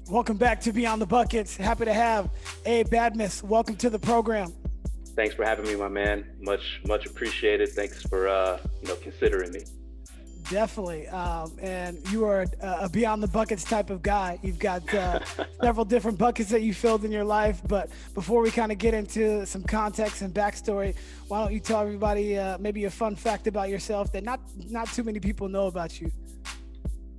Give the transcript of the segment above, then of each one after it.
Welcome back to Beyond the Buckets. Happy to have Ibrahim Badmus. Welcome to the program. Thanks for having me, my man. Much appreciated. Thanks for considering me. Definitely. And you are a Beyond the Buckets type of guy. You've got several different buckets that you filled in your life. But before we kind of get into some context and backstory, why don't you tell everybody maybe a fun fact about yourself that not too many people know about you?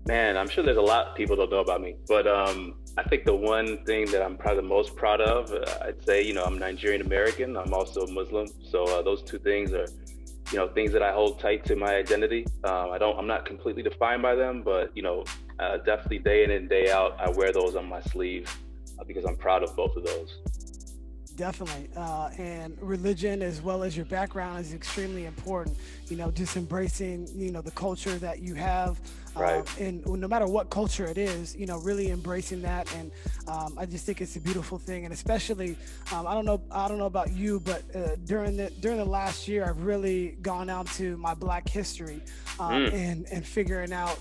Man, I'm sure there's a lot people don't know about me, but I think the one thing that I'm probably the most proud of, I'd say, I'm Nigerian American. I'm also Muslim, so those two things are, things that I hold tight to my identity. I'm not completely defined by them, but definitely day in and day out, I wear those on my sleeve because I'm proud of both of those. Definitely. And religion as well as your background is extremely important. Just embracing, the culture that you have. Right. And no matter what culture it is, really embracing that. And I just think it's a beautiful thing. And especially, I don't know about you, but during the last year, I've really gone out to my Black history and figuring out,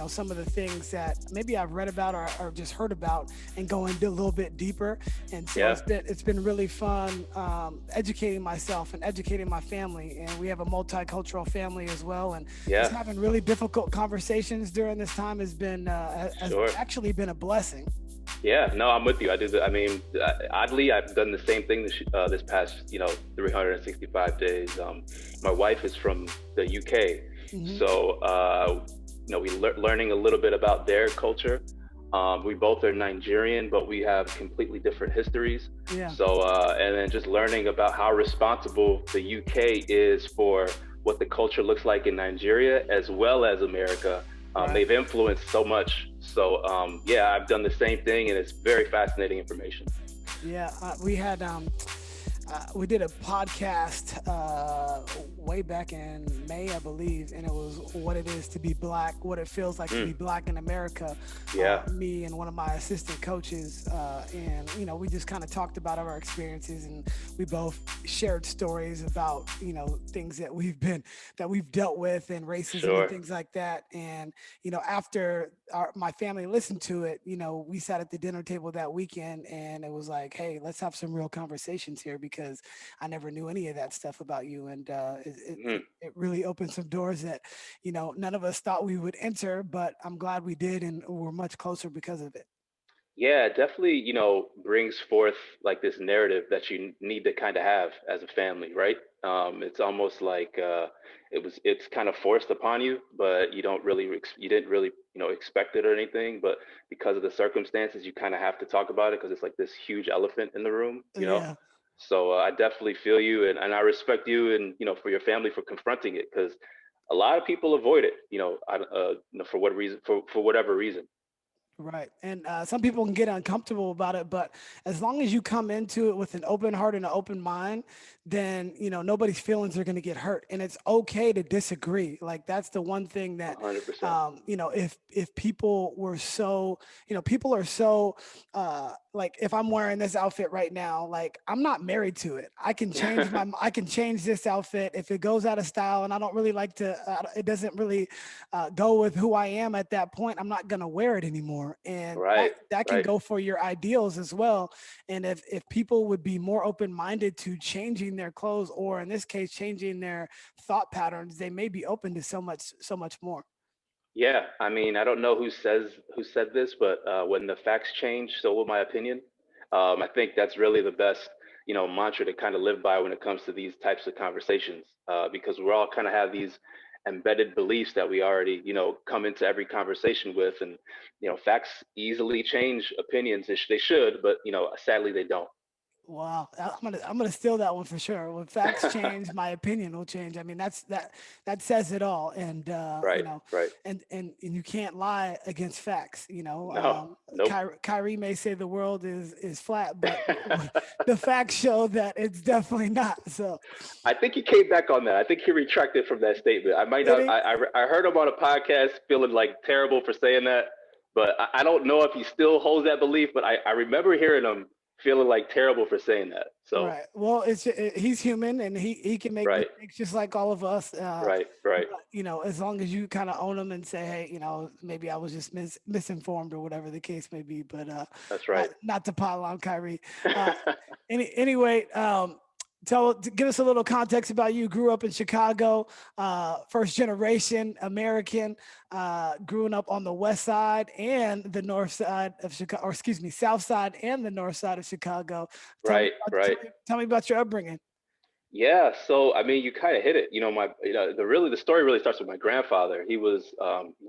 some of the things that maybe I've read about or just heard about and going a little bit deeper. And so it's been really fun educating myself and educating my family. And we have a multicultural family as well. And just having really difficult conversations during this time has been actually been a blessing. Yeah, no, I'm with you. I do. Oddly, I've done the same thing this past 365 days. My wife is from the UK, so learning a little bit about their culture. We both are Nigerian, but we have completely different histories. Yeah. So and then just learning about how responsible the UK is for what the culture looks like in Nigeria as well as America. Right. They've influenced so much. So I've done the same thing, and it's very fascinating information. Yeah, we did a podcast way back in May, I believe, and it was what it is to be Black, what it feels like to be Black in America. Yeah. Me and one of my assistant coaches, and we just kind of talked about our experiences, and we both shared stories about things that we've dealt with and racism and things like that. And after my family listened to it, we sat at the dinner table that weekend, and it was like, hey, let's have some real conversations here because I never knew any of that stuff about you. And it really opened some doors that, none of us thought we would enter, but I'm glad we did. And we're much closer because of it. Yeah, it definitely, brings forth like this narrative that you need to kind of have as a family, right? It's almost like it's kind of forced upon you, but you didn't really, expect it or anything. But because of the circumstances, you kind of have to talk about it because it's like this huge elephant in the room, Yeah. So I definitely feel you, and I respect you, and for your family for confronting it because a lot of people avoid it, for what reason, for whatever reason. Right. And some people can get uncomfortable about it, but as long as you come into it with an open heart and an open mind, then, nobody's feelings are going to get hurt. And it's okay to disagree. Like, that's the one thing that, 100%. if people were so, people are so, like, if I'm wearing this outfit right now, like, I'm not married to it. I can change I can change this outfit if it goes out of style and I don't really like to, it doesn't really go with who I am at that point. I'm not going to wear it anymore. And that can go for your ideals as well. And if people would be more open-minded to changing their clothes, or in this case, changing their thought patterns, they may be open to so much more. Yeah, I mean, I don't know who said this, but when the facts change, so will my opinion. I think that's really the best, mantra to kind of live by when it comes to these types of conversations, because we're all kind of have these embedded beliefs that we already, come into every conversation with, and facts easily change opinions. They should, but sadly they don't. Wow, I'm gonna steal that one for sure. When facts change, my opinion will change. I mean, that says it all. And Right, right. and you can't lie against facts. No, nope. Kyrie may say the world is flat, but the facts show that it's definitely not. So I think he came back on that. I think he retracted from that statement. I might not. I heard him on a podcast feeling like terrible for saying that, but I don't know if he still holds that belief. But I remember hearing him feeling like terrible for saying that. So, Right. Well, he's human and he can make right, mistakes just like all of us. right. But, as long as you kind of own them and say, hey, maybe I was just misinformed or whatever the case may be. But That's right. not to pile on Kyrie. Uh, anyway, give us a little context about you. Grew up in Chicago, first generation American, growing up on the west side and the north side of Chicago, or excuse me, south side and the north side of Chicago. Right, right. Tell me about your upbringing. Yeah, so I mean, you kind of hit it. The story really starts with my grandfather. He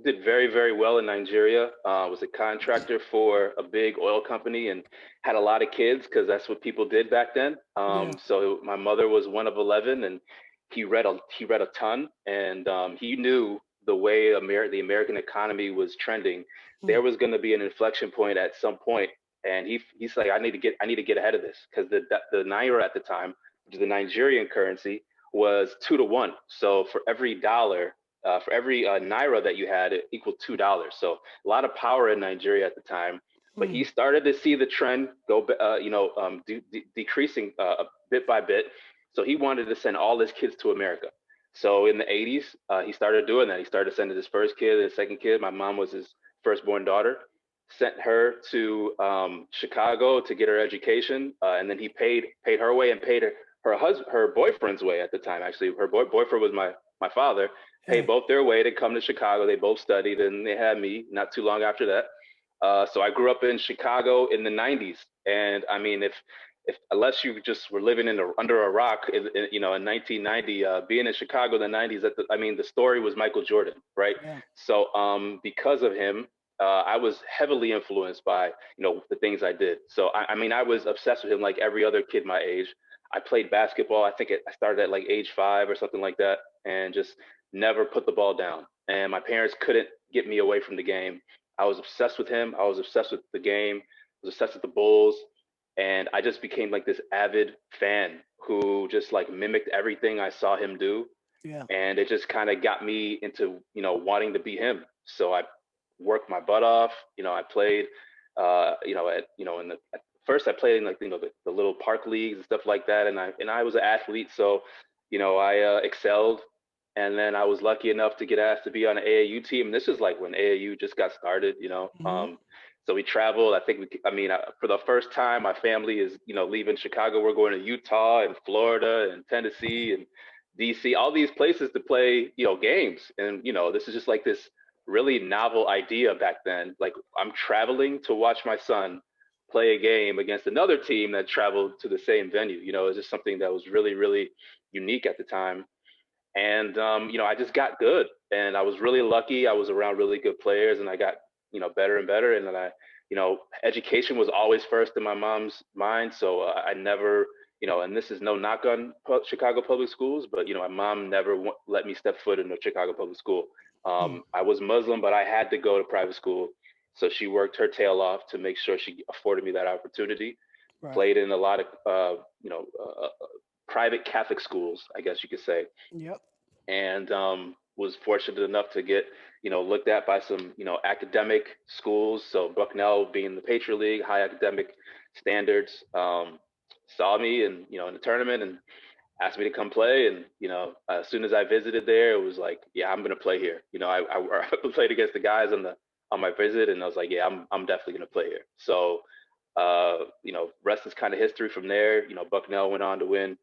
did very, very well in Nigeria. Was a contractor for a big oil company and had a lot of kids because that's what people did back then. Yeah. So my mother was one of 11, and he read a ton, and he knew the way the American economy was trending. There was going to be an inflection point at some point, and he's like, I need to get ahead of this because the naira at the time, the Nigerian currency, was 2 to 1. So for every dollar, for every naira that you had, it equaled $2. So a lot of power in Nigeria at the time. But he started to see the trend go, decreasing bit by bit. So he wanted to send all his kids to America. So in the 80s, he started doing that. He started sending his first kid, his second kid. My mom was his firstborn daughter. Sent her to Chicago to get her education, and then he paid her way and paid her boyfriend's way at the time. Actually, her boyfriend was my father. Paid both their way to come to Chicago. They both studied, and they had me not too long after that. So I grew up in Chicago in the 90s, and I mean, if unless you just were living under a rock, in 1990, being in Chicago in the 90s, the story was Michael Jordan, right? Yeah. So because of him, I was heavily influenced by the things I did. So I was obsessed with him like every other kid my age. I played basketball. I think I started at like age 5 or something like that, and just never put the ball down. And my parents couldn't get me away from the game. I was obsessed with him. I was obsessed with the game. I was obsessed with the Bulls, and I just became like this avid fan who just like mimicked everything I saw him do. Yeah. And it just kind of got me into wanting to be him. So I worked my butt off. I played, at first I played in like the little park leagues and stuff like that, and I was an athlete, so I excelled, and then I was lucky enough to get asked to be on an AAU team. And this was like when AAU just got started. So we traveled. I think for the first time, my family is leaving Chicago. We're going to Utah and Florida and Tennessee and DC, all these places to play games, and this is just like this really novel idea back then. Like, I'm traveling to watch my son play a game against another team that traveled to the same venue. It's just something that was really, really unique at the time. And I just got good, and I was really lucky. I was around really good players, and I got better and better. And then education was always first in my mom's mind. So I never, and this is no knock on Chicago public schools, but my mom never let me step foot in a Chicago public school. I was Muslim, but I had to go to private school. So she worked her tail off to make sure she afforded me that opportunity. Right. Played in a lot of, private Catholic schools, I guess you could say. Yep. And was fortunate enough to get, looked at by some, academic schools. So Bucknell, being the Patriot League, high academic standards, saw me and, in the tournament and asked me to come play. And, as soon as I visited there, it was like, yeah, I'm going to play here. I played against the guys on my visit, and I was like, yeah, I'm definitely going to play here. So, rest is kind of history from there. Bucknell went on to win,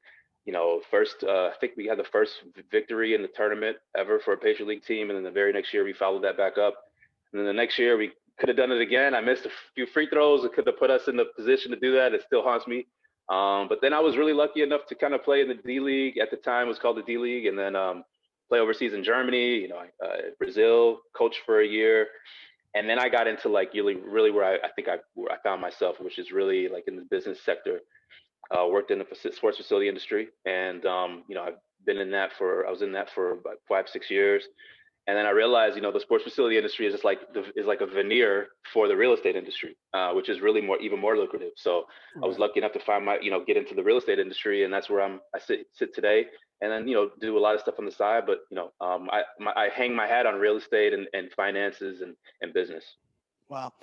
I think we had the first victory in the tournament ever for a Patriot League team. And then the very next year we followed that back up. And then the next year we could have done it again. I missed a few free throws. It could have put us in the position to do that. It still haunts me. But then I was really lucky enough to kind of play in the D League. At the time it was called the D League, and then play overseas in Germany, Brazil, coach for a year. And then I got into like really where I think I found myself, which is really like in the business sector. Worked in the sports facility industry, and I've been in that I was in that for about 5-6 years. And then I realized, the sports facility industry is just like a veneer for the real estate industry, which is really even more lucrative. So right. I was lucky enough to find get into the real estate industry, and that's where I sit today. And then do a lot of stuff on the side, but I hang my hat on real estate and finances and business. Wow,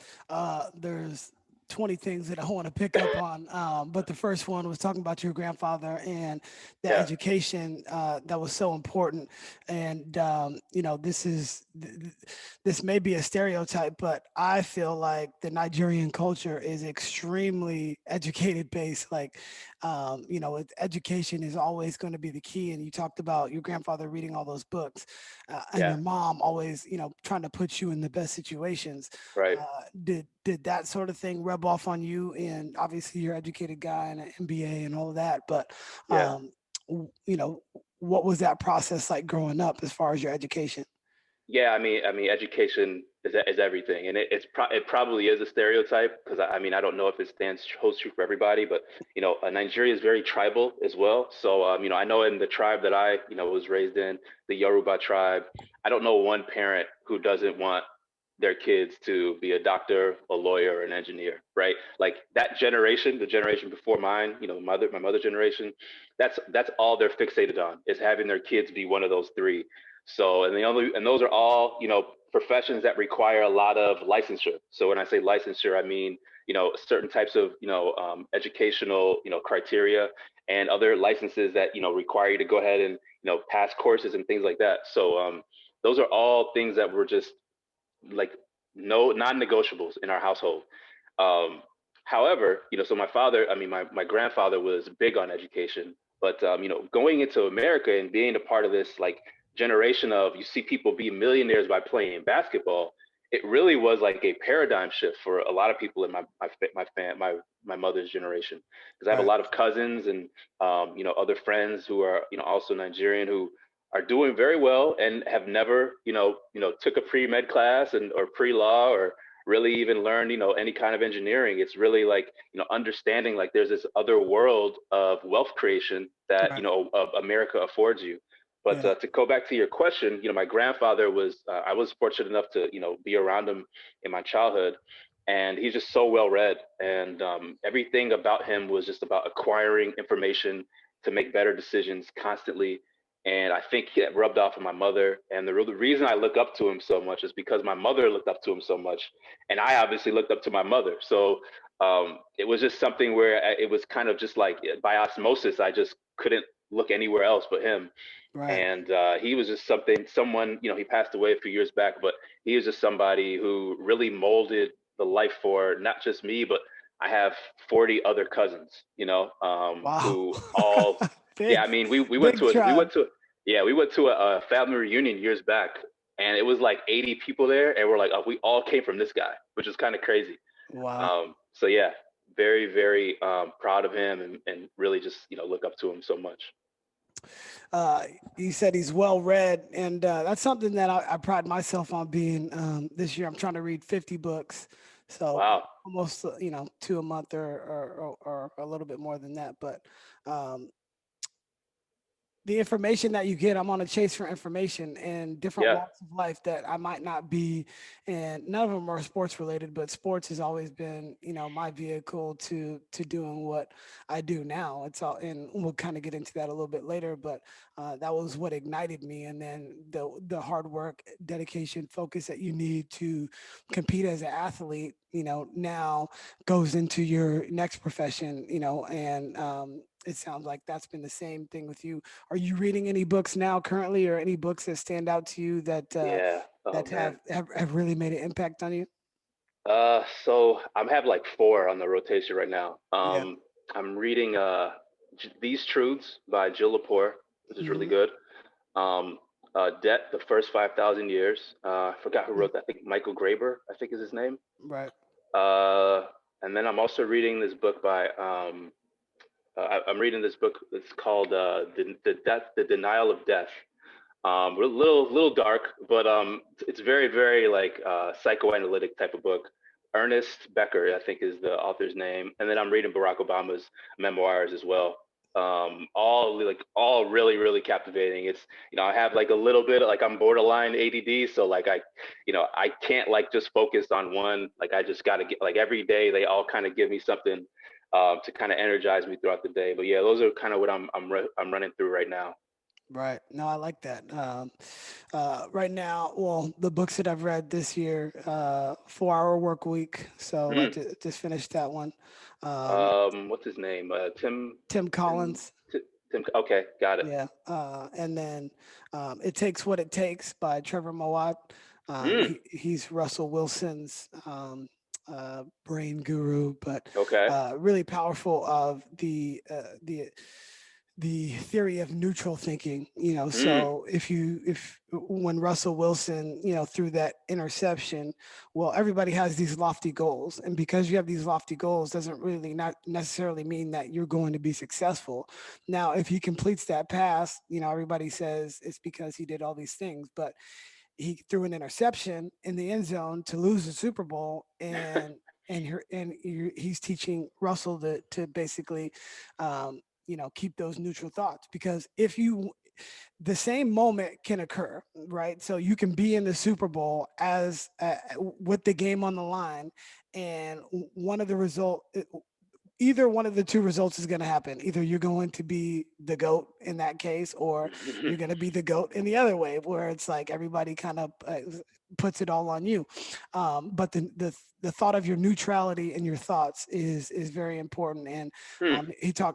there's 20 things that I want to pick up on. But the first one was talking about your grandfather and the Yeah, education that was so important. And, this may be a stereotype, but I feel like the Nigerian culture is extremely educated based. Like, education is always going to be the key. And you talked about your grandfather reading all those books and yeah, your mom always, trying to put you in the best situations. right. Did that sort of thing rub off on you? And obviously, you're an educated guy and an MBA and all of that, but Yeah. you know, what was that process like growing up as far as your education? Yeah, I mean, education is everything, and it probably is a stereotype because I don't know if it holds true for everybody, but Nigeria is very tribal as well. So I know in the tribe that I was raised in, the Yoruba tribe, I don't know one parent who doesn't want their kids to be a doctor, a lawyer, or an engineer, right? Like that generation, the generation before mine, my mother's generation, that's all they're fixated on is having their kids be one of those three. So, and those are all, professions that require a lot of licensure. So when I say licensure, I mean, certain types of, educational, criteria and other licenses that, require you to go ahead and, pass courses and things like that. So, those are all things that were just like no non-negotiables in our household. Um, However, so my father, my grandfather was big on education, but going into America and being a part of this like generation of you see people be millionaires by playing basketball, it really was like a paradigm shift for a lot of people in my mother's generation. Because I have a Right. lot of cousins and other friends who are also Nigerian who are doing very well and have never took a pre-med class and or pre-law or really even learned any kind of engineering. It's really like understanding like there's this other world of wealth creation that Right. of America affords you. But Yeah. to go back to your question, my grandfather was I was fortunate enough to be around him in my childhood, and he's just so well read, and everything about him was just about acquiring information to make better decisions constantly. And I think it rubbed off on my mother. And the reason I look up to him so much is because my mother looked up to him so much, and I obviously looked up to my mother. So it was just something where it was kind of just like by osmosis. I just couldn't look anywhere else but him. Right. And he was just someone, he passed away a few years back, but he was just somebody who really molded the life for not just me, but I have 40 other cousins, Wow. who all, yeah, big, I mean, big tribe. we went to a family reunion years back, and it was like 80 people there, and we're like, oh, we all came from this guy, which is kind of crazy. Wow. So yeah, very, very proud of him and really just, look up to him so much. uh, you said he's well read, and that's something that I pride myself on being. This year, I'm trying to read 50 books, so Wow. almost two a month or a little bit more than that. But um, the information that you get, I'm on a chase for information in different Yeah. walks of life that I might not be, and none of them are sports related, but sports has always been, my vehicle to doing what I do now. It's all, and we'll kind of get into that a little bit later, but that was what ignited me. And then the hard work, dedication, focus that you need to compete as an athlete, now goes into your next profession, and it sounds like that's been the same thing with you. Are you reading any books now currently, or any books that stand out to you that Yeah. Oh man. have really made an impact on you? So I have like four on the rotation right now. Yeah. I'm reading These Truths by Jill Lepore, which is really Hmm. good. Um, Debt: The First 5,000 Years. I forgot who wrote that. I think Michael Graeber, I think is his name. Right. Uh, and then I'm also reading this book by I'm reading this book. It's called The Denial of Death. A little dark, but it's very, very like psychoanalytic type of book. Ernest Becker, I think, is the author's name. And then I'm reading Barack Obama's memoirs as well. All really, really captivating. It's I have like a little bit like I'm borderline ADD, so like I can't like just focus on one. Like I just got to get like every day they all kind of give me something to kind of energize me throughout the day. But yeah, those are kind of what I'm running through right now. Right. No, I like that. Right now, well, the books that I've read this year, 4 Hour Work Week. So I Mm. just finished that one. Um, What's his name? Tim Tim, Collins. Tim. Okay, got it. Yeah. And then It Takes What It Takes by Trevor Moawad. Mm. He's Russell Wilson's brain guru, but Okay. really powerful of the theory of neutral thinking. Mm. So if when Russell Wilson threw that interception, well, everybody has these lofty goals, and because you have these lofty goals doesn't really not necessarily mean that you're going to be successful. Now if he completes that pass, everybody says it's because he did all these things, but he threw an interception in the end zone to lose the Super Bowl, and he's teaching Russell to basically, keep those neutral thoughts, because if you the same moment can occur, right? So you can be in the Super Bowl as with the game on the line, and one of the result either one of the two results is going to happen. Either you're going to be the GOAT in that case, or you're going to be the GOAT in the other way, where it's like everybody kind of puts it all on you. But the thought of your neutrality and your thoughts is very important. And Hmm.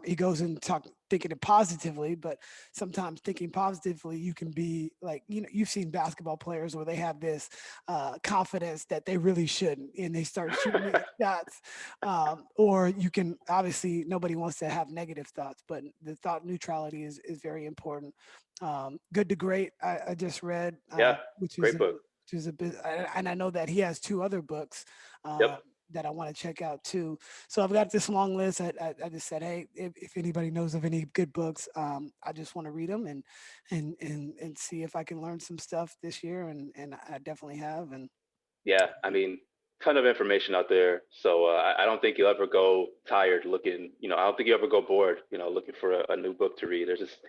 he goes and thinking it positively, but sometimes thinking positively, you can be like, you've seen basketball players where they have this confidence that they really shouldn't, and they start shooting these shots. Or you can, obviously nobody wants to have negative thoughts, but the thought neutrality is very important. Good to Great, I just read, Yeah. which is Great book. a bit, and I know that he has two other books Yep. that I want to check out too. So I've got this long list. I just said, hey, if anybody knows of any good books, I just want to read them and see if I can learn some stuff this year, and I definitely have. And Yeah. I mean, ton of information out there. So I don't think you'll ever go tired looking. I don't think you ever go bored. Looking for a new book to read. There's just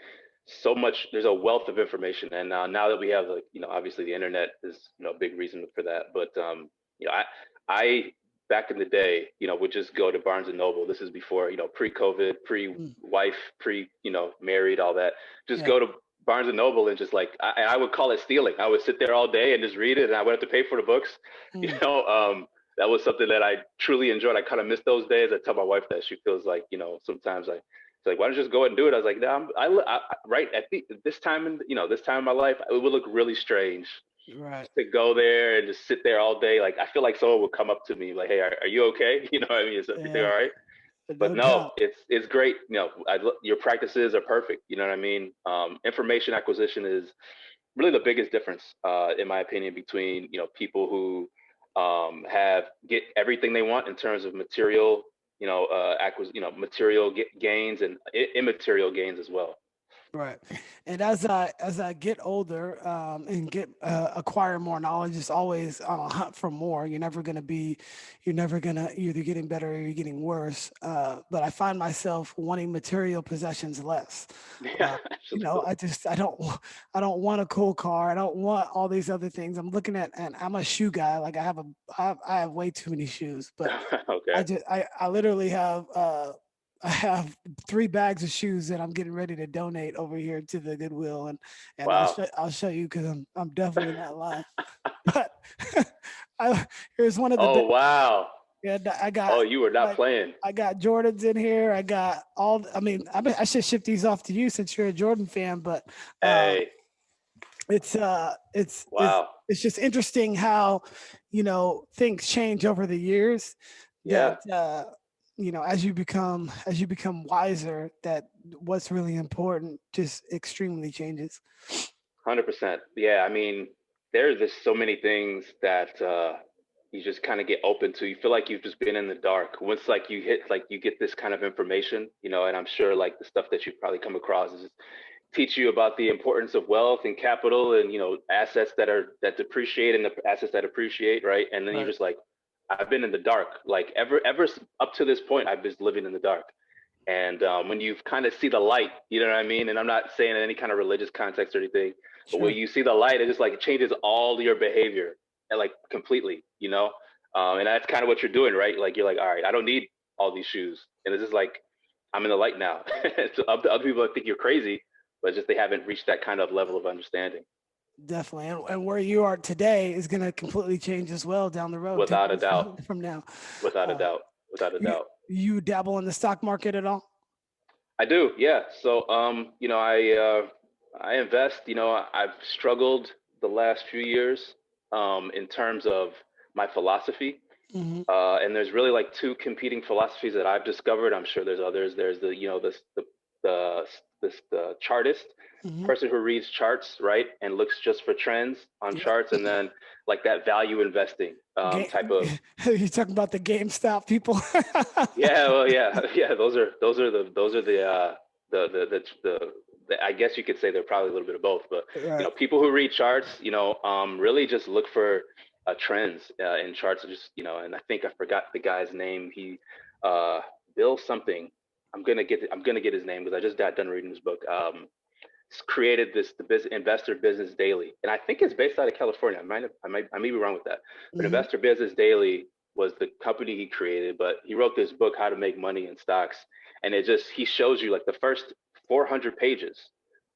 so much. There's a wealth of information, and now that we have, obviously the internet is a big reason for that. But I back in the day, would just go to Barnes and Noble. This is before, pre-COVID, mm, pre-wife, married, all that. Just yeah. go to Barnes and Noble and just I would call it stealing. I would sit there all day and just read it, and I would have to pay for the books. You Mm, know, that was something that I truly enjoyed. I kind of miss those days. I tell my wife that. She feels like, sometimes it's like, why don't you just go ahead and do it? I was like, no, right at this time this time in my life, it would look really strange right. to go there and just sit there all day. Like, I feel like someone would come up to me like, hey, are you okay? You know what I mean? Is everything all Yeah. right? But No no, doubt. it's great. Your practices are perfect. You know what I mean? Information acquisition is really the biggest difference, in my opinion, between people who get everything they want in terms of material, material gains and immaterial gains as well. Right. And as I get older, and get acquire more knowledge, it's always on a hunt for more. You're never gonna either getting better or you're getting worse. But I find myself wanting material possessions less. Yeah, absolutely. I don't want a cool car. I don't want all these other things. I'm looking at, and I'm a shoe guy. Like I have way too many shoes, but Okay. I literally have I have 3 bags of shoes that I'm getting ready to donate over here to the Goodwill, and Wow. I'll show you, because I'm definitely not lying. But I, here's one of the Oh, big. wow. Yeah, I got Oh, you were not like playing. I got Jordans in here. I got all. I mean, I should ship these off to you since you're a Jordan fan. But Hey, it's uh, it's it's wow. it's just interesting how things change over the years. Yeah, That as you become wiser, that what's really important just extremely changes. 100%. Yeah, I mean, there's just so many things that you just kind of get open to. You feel like you've just been in the dark. Once you get this kind of information, and I'm sure like the stuff that you've probably come across is teach you about the importance of wealth and capital and assets that depreciate and the assets that appreciate, right? And then you're Right. just like, I've been in the dark. Like ever up to this point, I've been living in the dark. And when you kind of see the light, you know what I mean? And I'm not saying in any kind of religious context or anything, but when Sure. you see the light, it just like it changes all your behavior and like completely, and that's kind of what you're doing, right? Like you're like, all right, I don't need all these shoes, and it's just like I'm in the light now. So other people think you're crazy, but just they haven't reached that kind of level of understanding. Definitely. And where you are today is going to completely change as well down the road, 10 Without a years doubt. from now. Without a Uh, doubt. Without a you, doubt. you dabble in the stock market at all? I do, yeah. So, I invest. I've struggled the last few years in terms of my philosophy. Hmm. And there's really like two competing philosophies that I've discovered. I'm sure there's others. There's the the chartist, Hmm. person who reads charts, right, and looks just for trends on Yeah. charts, and then like that value investing type of. You talking about the GameStop people? Yeah, well, yeah, yeah. Those are the I guess you could say they're probably a little bit of both, but Right. people who read charts, really just look for trends in charts. Just and I think I forgot the guy's name. He, Bill something. I'm gonna get his name because I just got done reading his book. Created the Investor Business Daily, and I think it's based out of California. I may be wrong with that, but Hmm. Investor Business Daily was the company he created, but he wrote this book, How to Make Money in Stocks, and he shows you like the first 400 pages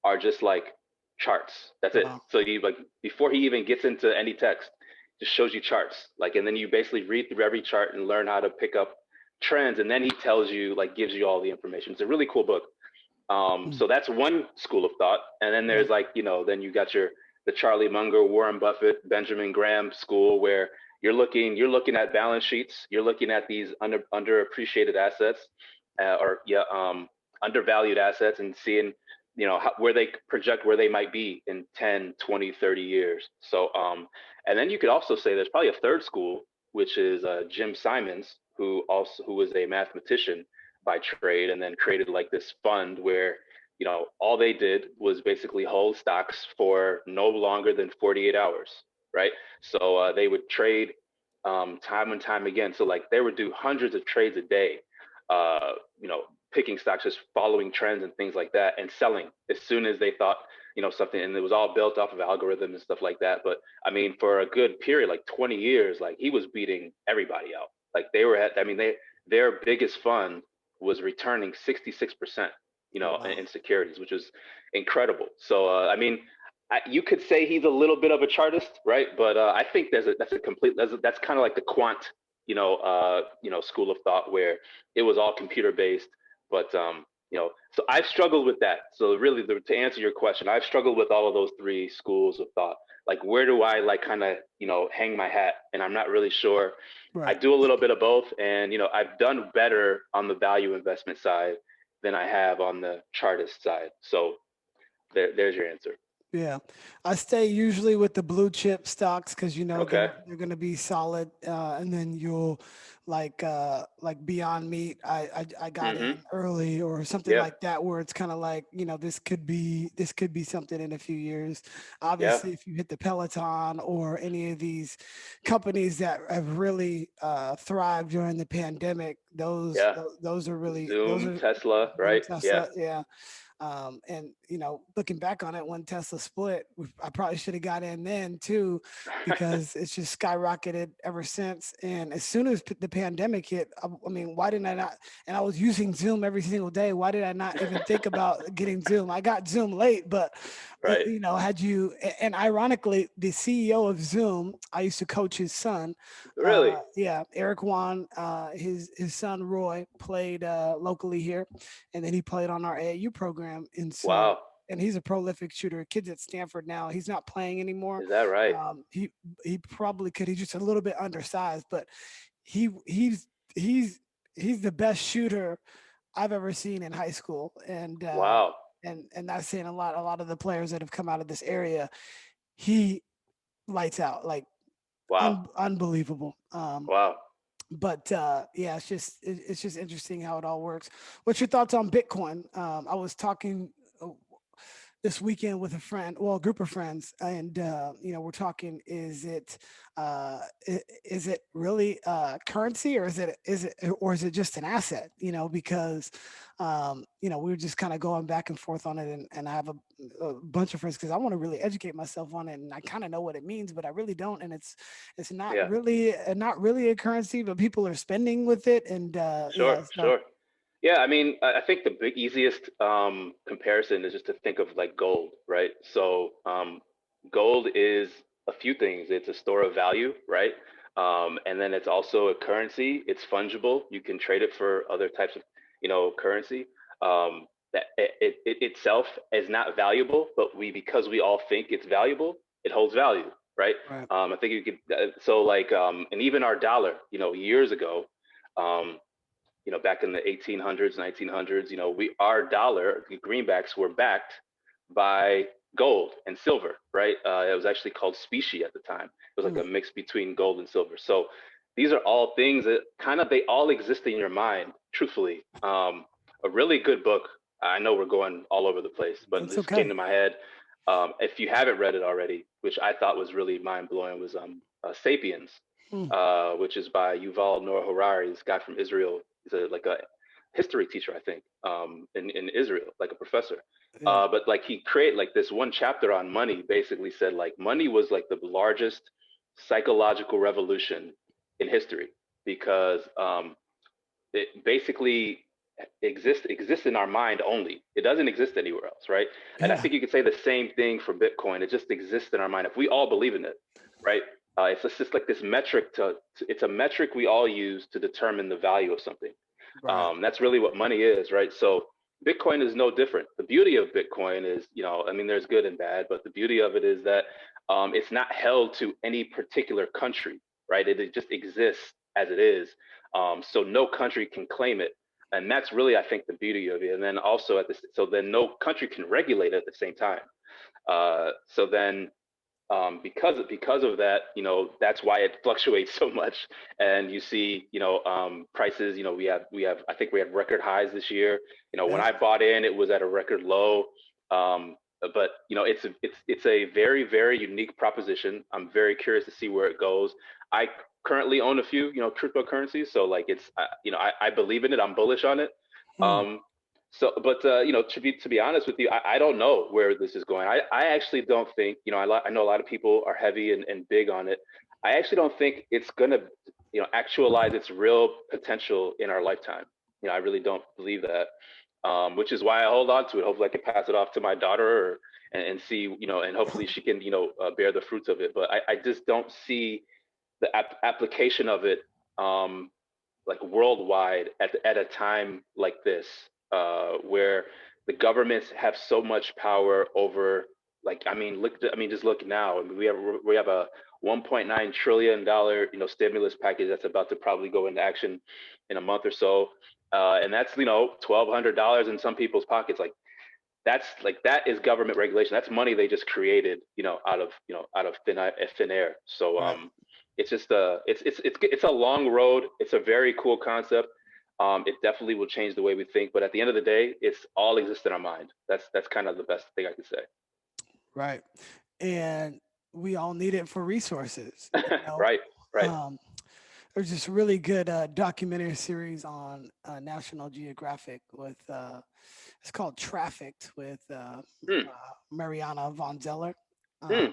are just like charts. That's it. Wow. So you like before he even gets into any text, just shows you charts, like, and then you basically read through every chart and learn how to pick up trends, and then he tells you like gives you all the information. It's a really cool book. Mm. So that's one school of thought, and then there's Right. like then you got the Charlie Munger, Warren Buffett, Benjamin Graham school, where you're looking at balance sheets, you're looking at these underappreciated assets, or yeah, undervalued assets, and seeing where they project where they might be in 10, 20, 30 years. So and then you could also say there's probably a third school, which is Jim Simons, who was a mathematician by trade, and then created like this fund where all they did was basically hold stocks for no longer than 48 hours, right? So they would trade time and time again. So like they would do hundreds of trades a day, uh, picking stocks, just following trends and things like that, and selling as soon as they thought something. And it was all built off of algorithms and stuff like that. But I mean, for a good period, like 20 years, like he was beating everybody out. Like they were at, I mean, their biggest fund was returning 66%, Wow. in securities, which is incredible. So, I mean, you could say he's a little bit of a chartist, right? But I think that's kind of like the quant, school of thought where it was all computer based. But so I've struggled with that. So really, to answer your question, I've struggled with all of those three schools of thought. Like, where do I like kind of hang my hat? And I'm not really sure. I Right. do a little bit of both, and I've done better on the value investment side than I have on the chartist side. So there's your answer. Yeah, I stay usually with the blue chip stocks because Okay. they're gonna be solid, and then you'll like Beyond Meat. I got Mm-hmm. in early or something Yeah. like that where it's kind of like this could be something in a few years. Yeah. Obviously, if you hit the Peloton or any of these companies that have really thrived during the pandemic, Yeah. those are really those Zoom, are Tesla, Zoom, right? Yeah. Tesla, yeah. And looking back on it, when Tesla split, I probably should have got in then too, because it's just skyrocketed ever since. And as soon as the pandemic hit, I mean, why didn't I not? And I was using Zoom every single day. Why did I not even think about getting Zoom? I got Zoom late, but Right. had you? And ironically, the CEO of Zoom, I used to coach his son. Really? Yeah, Eric Wan, his son Roy played locally here, and then he played on our AAU program. And so, Wow. and he's a prolific shooter. Kid's at Stanford now. He's not playing anymore. Is that right? He probably could. He's just a little bit undersized, but he he's he's he's the best shooter I've ever seen in high school. Wow. And that's saying a lot. A lot of the players that have come out of this area, he lights out, like Wow. unbelievable. Wow. But yeah, it's just interesting how it all works. What's your thoughts on Bitcoin? I was talking this weekend with a friend, well, a group of friends, and we're talking: is it really currency, or is it just an asset? Because we were just kind of going back and forth on it, and I have a bunch of friends because I want to really educate myself on it, and I kind of know what it means, but I really don't, and it's Yeah. not really a currency, but people are spending with it, and Sure. yeah, so Sure. Yeah, I mean, I think the big easiest comparison is just to think of like gold, right? So gold is a few things. It's a store of value, right? And then it's also a currency. It's fungible. You can trade it for other types of, currency. That it itself is not valuable, but because we all think it's valuable, it holds value, right? Right. I think you could, so like, and even our dollar, years ago, um, back in the 1800s, 1900s, our dollar, the greenbacks were backed by gold and silver, right? It was actually called specie at the time. It was like Mm. a mix between gold and silver. So these are all things that they all exist in your mind, truthfully. A really good book. I know we're going all over the place, but It's this came okay. to my head. If you haven't read it already, which I thought was really mind blowing, was *Sapiens*, Mm. which is by Yuval Noah Harari, this guy from Israel. He's like a history teacher, I think, in Israel, like a professor. Yeah. But like he created like this one chapter on money, basically said like money was like the largest psychological revolution in history because it basically exists in our mind only. It doesn't exist anywhere else, right? And I Yeah. think you could say the same thing for Bitcoin. It just exists in our mind if we all believe in it, right? It's just like this metric it's a metric we all use to determine the value of something. Right. That's really what money is, right? So Bitcoin is no different. The beauty of Bitcoin is, I mean, there's good and bad, but the beauty of it is that it's not held to any particular country, right? It just exists as it is. So no country can claim it. And that's really, I think, the beauty of it. And then also so then no country can regulate it at the same time. So then because of that, that's why it fluctuates so much. And you see, prices. I think we had record highs this year. When Yeah. I bought in, it was at a record low. But it's a very very unique proposition. I'm very curious to see where it goes. I currently own a few, cryptocurrencies. So like I believe in it. I'm bullish on it. Mm. Um, but to be honest with you, I don't know where this is going. I actually don't think, I know a lot of people are heavy and big on it. I actually don't think it's gonna, actualize its real potential in our lifetime. I really don't believe that. Which is why I hold on to it. Hopefully, I can pass it off to my daughter, and see, and hopefully she can, bear the fruits of it. But I just don't see the application of it, like worldwide at a time like this, where the governments have so much power over, like, just look now. I mean, we have a 1.9 trillion dollar, stimulus package that's about to probably go into action in a month or so, and that's, $1,200 in some people's pockets. That is government regulation. That's money they just created, out of thin air. So Right. it's just it's a long road. It's a very cool concept. It definitely will change the way we think. But at the end of the day, it's all exists in our mind. That's kind of the best thing I could say. Right. And we all need it for resources. Right, right. Um, there's this really good documentary series on National Geographic with it's called Trafficked with Hmm, Mariana von Zeller. Uh, hmm,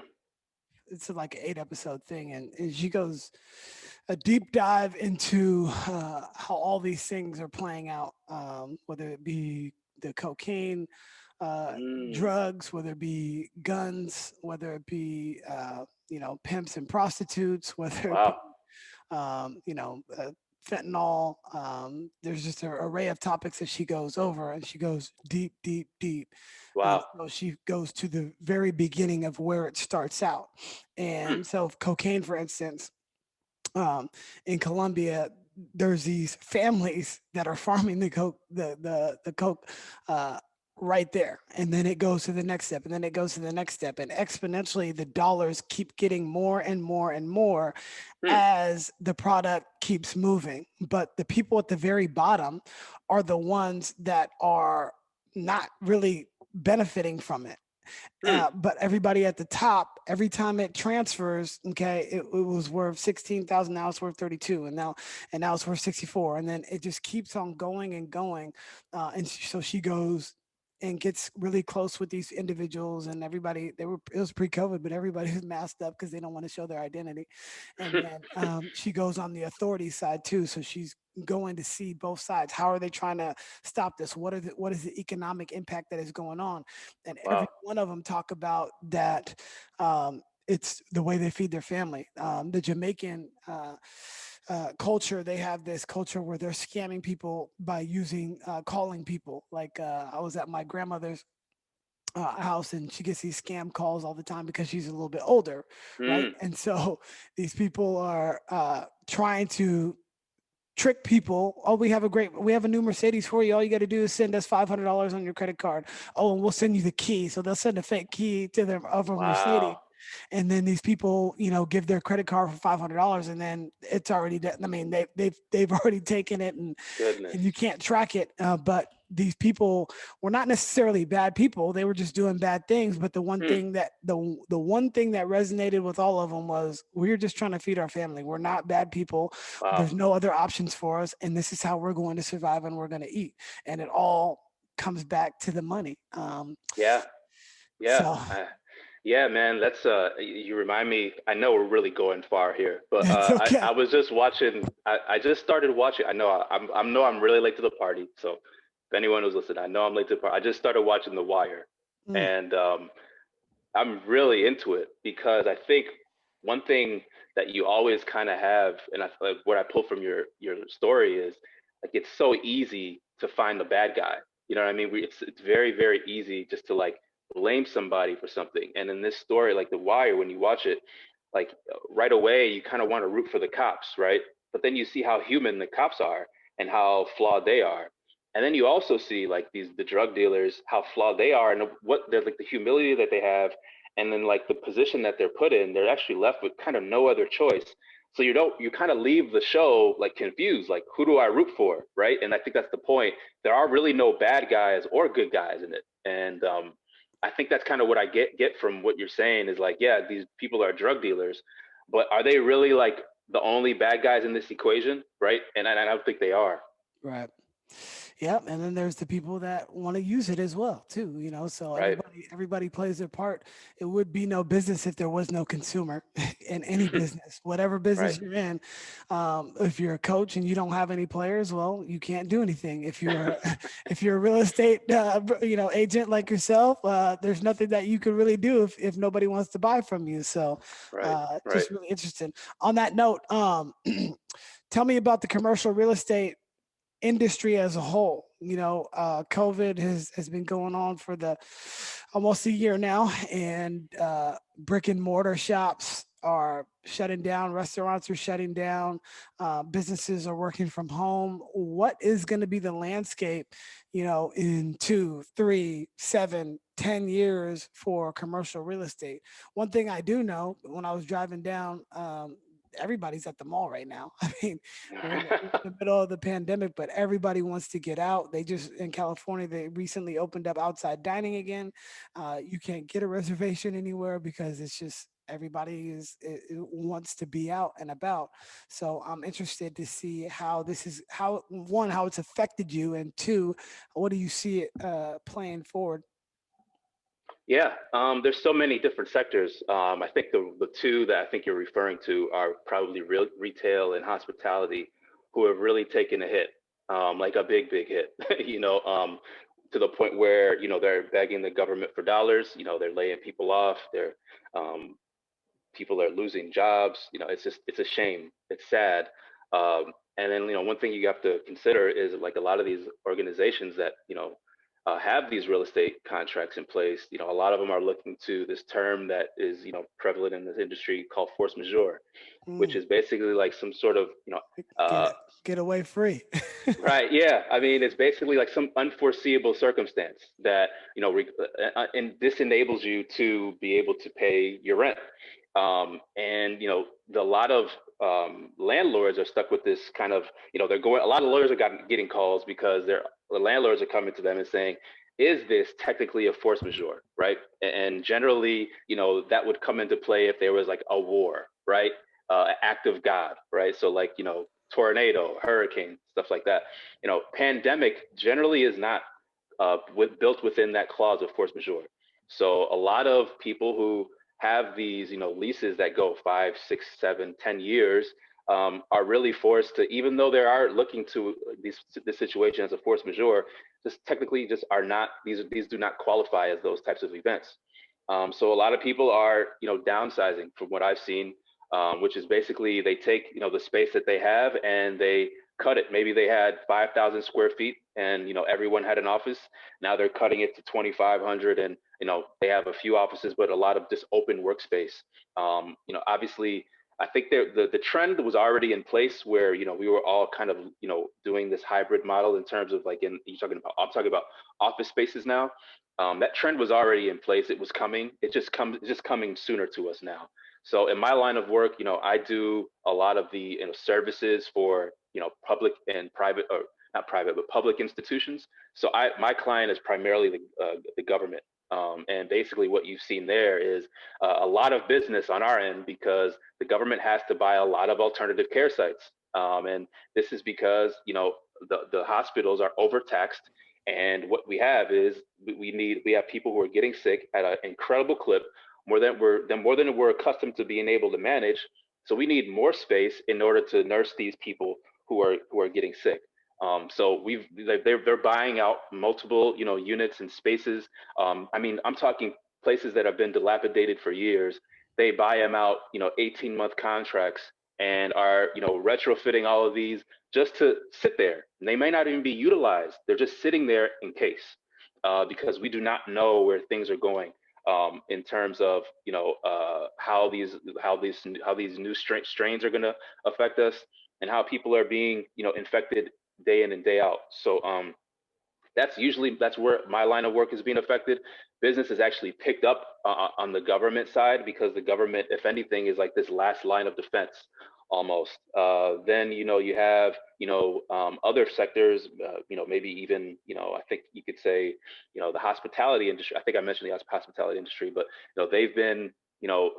it's like an 8 episode thing, and she goes a deep dive into how all these things are playing out, whether it be the cocaine, uh, hmm. drugs, whether it be guns, whether it be pimps and prostitutes, whether it be Wow, um, you know, uh, fentanyl. There's just an array of topics that she goes over, and she goes deep, deep, deep. And wow. so she goes to the very beginning of where it starts out. Hmm, And so, cocaine, for instance, in Colombia, there's these families that are farming the coke, the coke, uh, right there, and then it goes to the next step, and then it goes to the next step, and exponentially the dollars keep getting more and more and more hmm, as the product keeps moving. But the people at the very bottom are the ones that are not really benefiting from it. hmm. But everybody at the top, every time it transfers, okay, it was worth 16,000. Now it's worth 32, and now it's worth 64, and then it just keeps on going and going. And so she goes and gets really close with these individuals, and everybody, it was pre-COVID, but everybody was masked up because they don't want to show their identity. And then she goes on the authority side too. So she's going to see both sides. How are they trying to stop this? What is the economic impact that is going on? And every Wow. one of them talk about that. It's the way they feed their family. The Jamaican culture, they have this culture where they're scamming people by using calling people. Like I was at my grandmother's house, and she gets these scam calls all the time because she's a little bit older, right? Mm. And so these people are trying to trick people. Oh, we have a new Mercedes for you. All you got to do is send us $500 on your credit card. Oh, and we'll send you the key. So they'll send a fake key to them of a Mercedes. Wow. And then these people, give their credit card for $500, and then it's already I mean, they've already taken it, and Goodness. you can't track it. But these people were not necessarily bad people; they were just doing bad things. But the one Hmm. thing that the one thing that resonated with all of them was, we're just trying to feed our family. We're not bad people. Wow. There's no other options for us, and this is how we're going to survive, and we're going to eat. And it all comes back to the money. Yeah. Yeah. So Yeah, man, that's you remind me. I know we're really going far here, but it's okay. I was just watching. I just started watching. I know I'm really late to the party. So if anyone who's listening, I know I'm late to the party. I just started watching The Wire, Mm, and I'm really into it because I think one thing that you always kind of have, and like what I pull from your story is, like, it's so easy to find the bad guy. You know what I mean? It's very very easy just to like blame somebody for something. And in this story, like The Wire, when you watch it, like right away you kind of want to root for the cops, right? But then you see how human the cops are and how flawed they are. And then you also see like the drug dealers, how flawed they are, and what they're like, the humility that they have, and then like the position that they're put in, they're actually left with kind of no other choice. So you kind of leave the show like confused, like who do I root for, right? And I think that's the point. There are really no bad guys or good guys in it, and I think that's kind of what I get from what you're saying is like, yeah, these people are drug dealers, but are they really like the only bad guys in this equation, right? And I don't think they are. right. Yep, and then there's the people that want to use it as well, too. So Right, everybody plays their part. It would be no business if there was no consumer in any business, whatever right. business you're in. If you're a coach and you don't have any players, well, you can't do anything. If you're if you're a real estate agent like yourself, there's nothing that you can really do if nobody wants to buy from you. So, Right, right. just really interesting. On that note, tell me about the commercial real estate industry as a whole. COVID has been going on for the almost a year now, and brick and mortar shops are shutting down, restaurants are shutting down, businesses are working from home. What is going to be the landscape, in 2, 3, 7, 10 years for commercial real estate? One thing I do know, when I was driving down, everybody's at the mall right now. I mean, we're in the middle of the pandemic, but everybody wants to get out. They just, in California, they recently opened up outside dining again. You can't get a reservation anywhere because it's just everybody wants to be out and about. So I'm interested to see how this is, how one, how it's affected you, and two, what do you see it playing forward? Yeah, there's so many different sectors. I think the two that I think you're referring to are probably retail and hospitality, who have really taken a hit, like a big hit. To the point where they're begging the government for dollars. They're laying people off. Um, People are losing jobs. It's a shame. It's sad. And then one thing you have to consider is like a lot of these organizations that have these real estate contracts in place. A lot of them are looking to this term that is prevalent in this industry called force majeure, which Mm, is basically like some sort of get uh, it, get away free. right. Yeah. I mean, it's basically like some unforeseeable circumstance that, and this enables you to be able to pay your rent. And, a lot of landlords are stuck with this kind of, a lot of lawyers are getting calls because the landlords are coming to them and saying, is this technically a force majeure? Right. And generally, that would come into play if there was like a war, right? An act of God, right? So like, tornado, hurricane, stuff like that. Pandemic generally is not built within that clause of force majeure. So a lot of people who have these, leases that go 5, 6, 7, 10 years, are really forced to, even though they are looking to this situation as a force majeure, just technically just are not, these do not qualify as those types of events. So a lot of people are, downsizing from what I've seen, which is basically they take, the space that they have and they cut it. Maybe they had 5,000 square feet and, everyone had an office. Now they're cutting it to 2,500 and, they have a few offices, but a lot of just open workspace. Obviously, I think the trend was already in place where, we were all kind of, doing this hybrid model in terms of like, I'm talking about office spaces now. That trend was already in place. It was coming. It's just coming sooner to us now. So in my line of work, I do a lot of the services for public and private, or not private, but public institutions. So my client is primarily the government. And basically what you've seen there is a lot of business on our end because the government has to buy a lot of alternative care sites. And this is because, the hospitals are overtaxed. And what we have is we have people who are getting sick at an incredible clip, more than we're accustomed to being able to manage. So we need more space in order to nurse these people who are getting sick. So they're buying out multiple units and spaces. I'm talking places that have been dilapidated for years. They buy them out 18-month contracts and are retrofitting all of these just to sit there. And they may not even be utilized. They're just sitting there in case, because we do not know where things are going. In terms of how these new strains are going to affect us, and how people are being infected day in and day out. So that's where my line of work is being affected. Business is actually picked up on the government side because the government, if anything, is like this last line of defense almost. Then you have other sectors, maybe even I think you could say the hospitality industry. I think I mentioned the hospitality industry, but they've been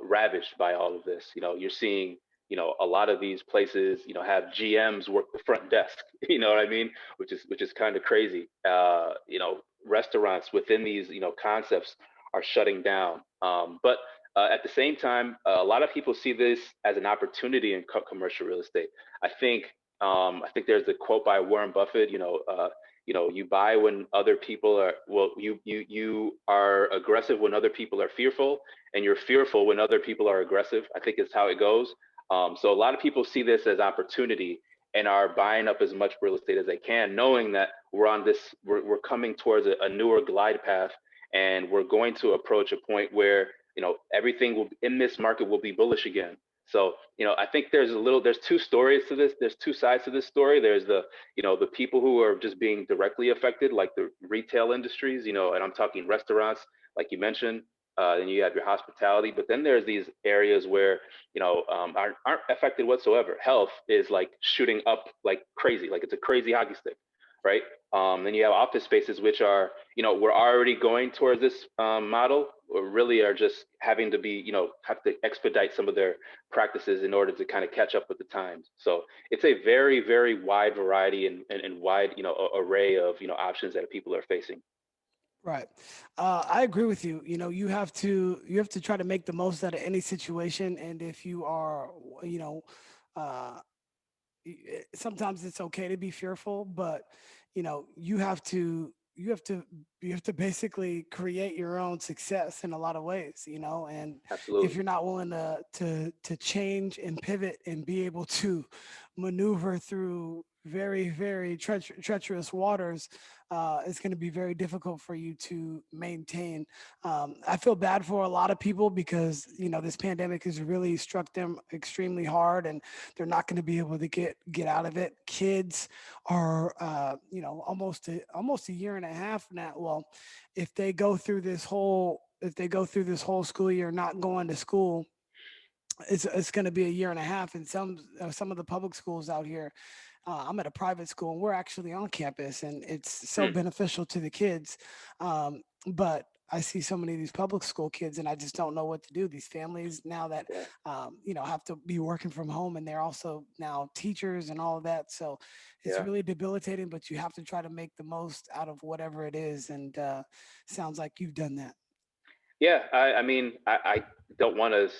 ravaged by all of this. You're seeing a lot of these places have GMs work the front desk. You know what I mean? Which is kind of crazy. Restaurants within these concepts are shutting down. But at the same time, a lot of people see this as an opportunity in commercial real estate. I think there's a quote by Warren Buffett. You buy when other people are you are aggressive when other people are fearful, and you're fearful when other people are aggressive. I think is how it goes. So a lot of people see this as opportunity and are buying up as much real estate as they can, knowing that we're coming towards a newer glide path, and we're going to approach a point where everything in this market will be bullish again. So I think there's two stories to this. There's two sides to this story. There's the people who are just being directly affected, like the retail industries, and I'm talking restaurants, like you mentioned. Then you have your hospitality, but then there's these areas where aren't affected whatsoever. Health is like shooting up like crazy, like it's a crazy hockey stick, right? Then you have office spaces, which are we're already going towards this model, or really are just having to be have to expedite some of their practices in order to kind of catch up with the times. So it's a very, very wide variety and wide array of options that people are facing. Right. I agree with you. You have to try to make the most out of any situation. And if you are, uh, sometimes it's okay to be fearful, but you have to basically create your own success in a lot of ways, and if Absolutely. you're not willing to change and pivot and be able to maneuver through very, very treacherous waters, it's going to be very difficult for you to maintain. I feel bad for a lot of people because this pandemic has really struck them extremely hard, and they're not going to be able to get out of it. Kids are almost a year and a half now. Well, if they go through this whole school year not going to school, it's going to be a year and a half. And some of the public schools out here, I'm at a private school and we're actually on campus, and it's so Hmm. beneficial to the kids. But I see so many of these public school kids, and I just don't know what to do. These families now that Yeah. have to be working from home, and they're also now teachers and all of that. So it's Yeah. really debilitating. But you have to try to make the most out of whatever it is, and sounds like you've done that. Yeah, I mean, I don't want to,